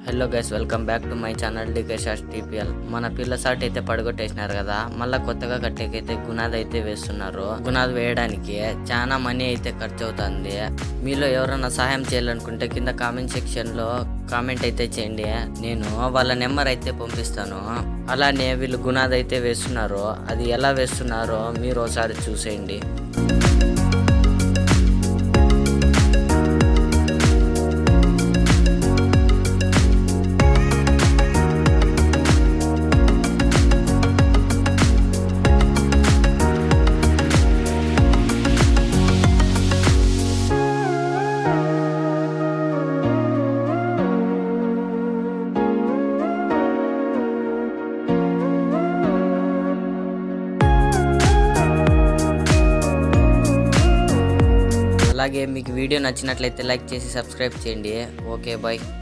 Hello guys, welcome back to my channel DK shorts TPL. మన పిల్ల సాట్ అయితే పడగొట్టేసినారు కదా, మళ్ళీ కొత్తగా కట్టేకైతే గునాది అయితే వేస్తున్నారు. గునాది వేయడానికి చాలా మనీ అయితే ఖర్చు అవుతుంది. మీలో ఎవరైనా సహాయం చేయాలనుకుంటే కింద కామెంట్ సెక్షన్ లో కామెంట్ అయితే చేయండి. నేను వాళ్ళ నెంబర్ అయితే పంపిస్తాను. అలానే వీళ్ళు గునాది అయితే వేస్తున్నారు, అది ఎలా వేస్తున్నారో మీరు ఒకసారి చూసేయండి. అలాగే మీకు వీడియో నచ్చినట్లయితే లైక్ చేసి సబ్స్క్రైబ్ చేయండి. Okay, bye.